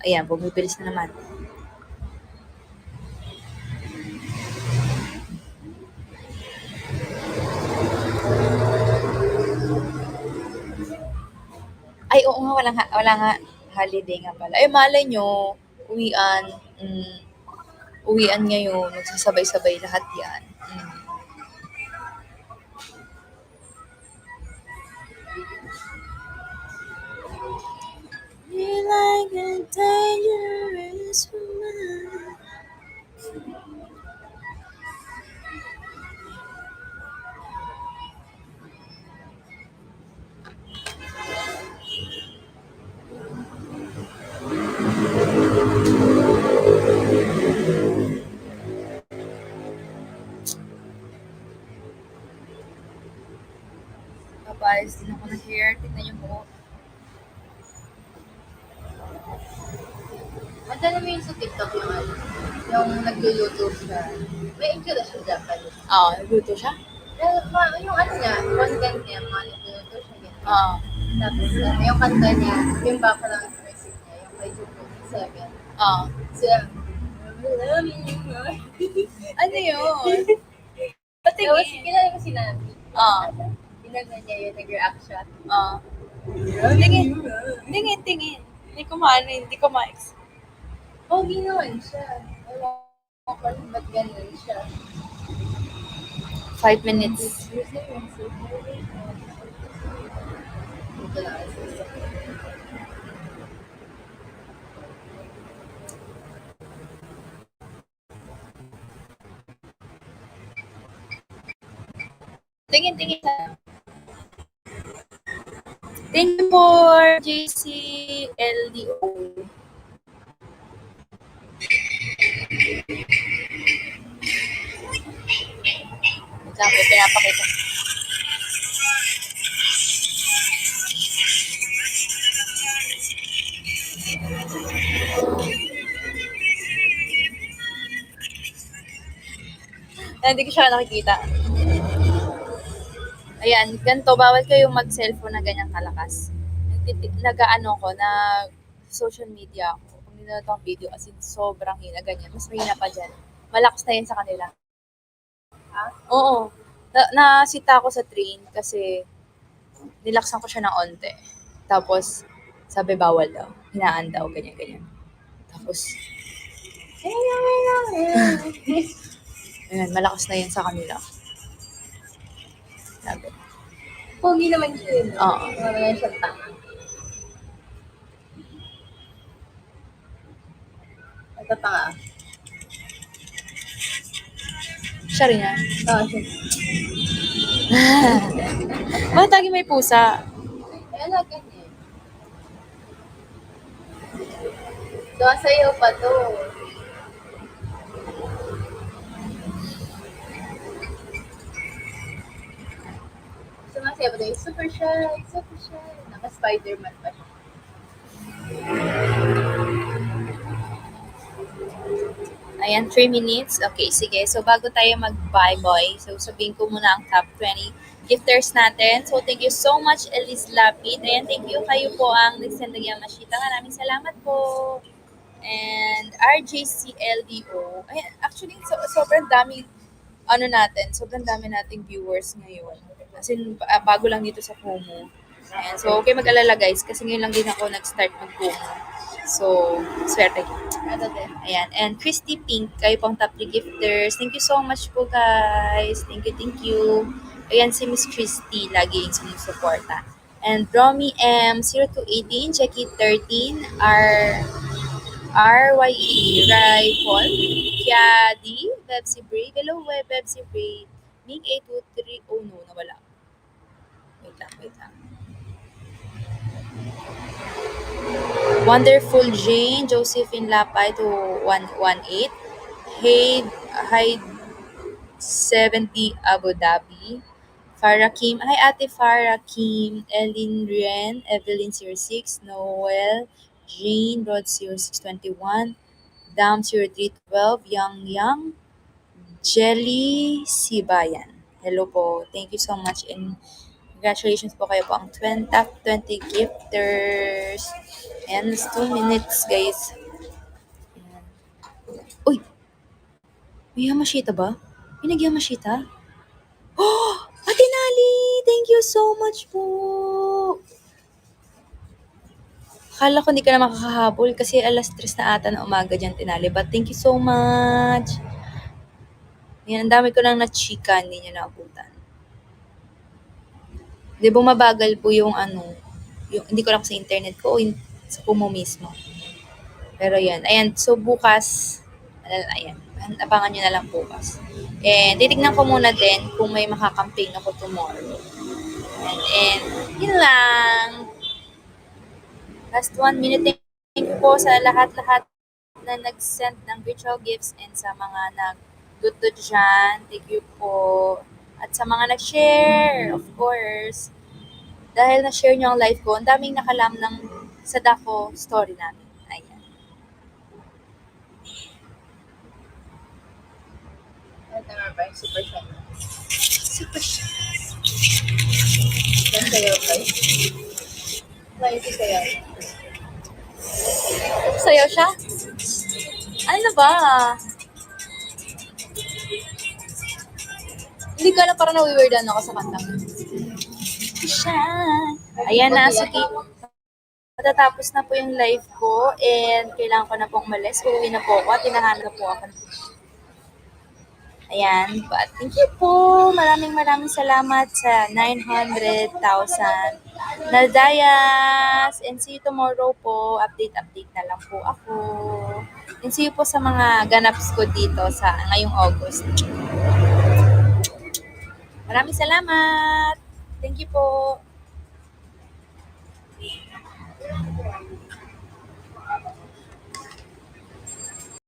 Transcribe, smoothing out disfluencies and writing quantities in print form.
Ayan, bumibilis na naman. Ay, oo nga, wala nga holiday nga pala. Eh, malay nyo, uwian, mm, uwian ngayon, magsasabay-sabay lahat yan. You're like a dangerous woman. Papaayos din ako ng hair. Tignan niyo po. Madala mo yun sa TikTok yung nagluluto siya. May intro siya Japanese. Nagluto siya? Yung ano niya, content niya, mga nagluluto siya. Ganyan. Tapos, yung kanta niya, yung background music niya, yung kay Jungkook 7. Sila, ano yun? Tapos, kilala mo si Nami. Ah. Ginagnan niya yun, nag-react siya. Tingin. Hindi ko ma-ex. Pogi naman siya. Wala ko alam ba't ganun siya. 5 minutes. Ito lang. Tingin. Thank you for JCLDO. May pinapakita. Hindi ko siya nakikita. Ayan, ganito, bawal kayong mag-cellphone na ganyang kalakas. Nag-ano ko, social media ako. Kung nanonood akong video, as in, sobrang hina, ganyan. Mas mahina pa dyan. Malakas na yun sa kanila. Oo. Nasita ako sa train kasi nilaksan ko siya ng onte. Tapos, sabi bawal daw. Hinaan daw, ganyan. Tapos, ayan, malakas na yun sa kanila. Sabi. Pogi naman siya yun. Oo. Wala siya tanga. Nagtatanga. Siya rin yan. Oo, siya. Bakit lagi may pusa? Alagan niya. Sayo pa to. Sumasayaw pa to. Super shy. Naka-Spider-Man pa siya. Ayan, 3 minutes. Okay, sige. So, bago tayo mag-bye-bye, so sabihin ko muna ang top 20 gifters natin. So, thank you so much, Elise Lapid. Ayan, thank you. Kayo po ang nagsend ng Yamashita. Maraming salamat po. And RJCLDO. Ayan, actually, sobrang dami, sobrang dami nating viewers ngayon. As in, bago lang dito sa Kumu. Ayan, so, okay mag-alala guys, kasi ngayon lang din ako nag-start mag-Kumu. So, swerte ko. Ayan. And Christy Pink, kayo pong top 3 gifters. Thank you so much po, guys. Thank you. Ayan, si Miss Christy, lagi yung sumusuporta. And Romy M, 0218, Jackie 13, RYE, Raipol, Kiadi, Bebsy Brave. Hello, Bebsy Brave. Mig 823, oh no, nawala. Wait lang. Wonderful Jane, Josephine Lapay to 118. Hyde 70 Abu Dhabi. Farah Kim. Hi Ate Farah Kim. Ellen Rien. Evelyn 06. Noel. Jane Rod 0621. Dam 0312. Yang. Jelly Sibayan. Hello po. Thank you so much. And Congratulations po kayo po ang top 20 gifters. Ayan, it's 2 minutes, guys. Ayan. Uy! May Yamashita ba? May nag-Yamashita? Oh! Ate Nali! Thank you so much po! Akala ko hindi ka na makakahabol kasi alas 3 na ata na umaga dyan, Tinali. But thank you so much! Yan, ang dami ko nang na-chika, hindi niya naabutan. Di bumabagal po yung yung, hindi ko lang sa internet ko o sa Kumu mismo. Pero yan, ayan, so bukas, ayan, abangan nyo na lang bukas. And titignan ko muna din kung may makakamping ako tomorrow. And yun lang. Last 1 minute, thank you po sa lahat-lahat na nag-send ng virtual gifts and sa mga nag-good dyan. Thank you po. At sa mga nag-share, of course. Dahil na-share nyo ang live ko, ang daming nakalam ng sa Dako story namin. Ayan. Ano naman ba yung super shy? Super siya. Yan sa'yo, guys. Like, sa'yo. Sayaw siya? Ano na ba? Hindi ko alam, parang nawiweirdan ako sa kanta. Siya. Ayan na, sige. Matatapos na po yung live ko and kailangan ko na pong umalis. Uuwi na po ako at hinahanap na po ako. Ayan. But thank you po. Maraming salamat sa 900,000 na dayas. And see you tomorrow po. Update na lang po ako. And see you po sa mga ganaps ko dito sa ngayong August. Maraming salamat. Thank you po.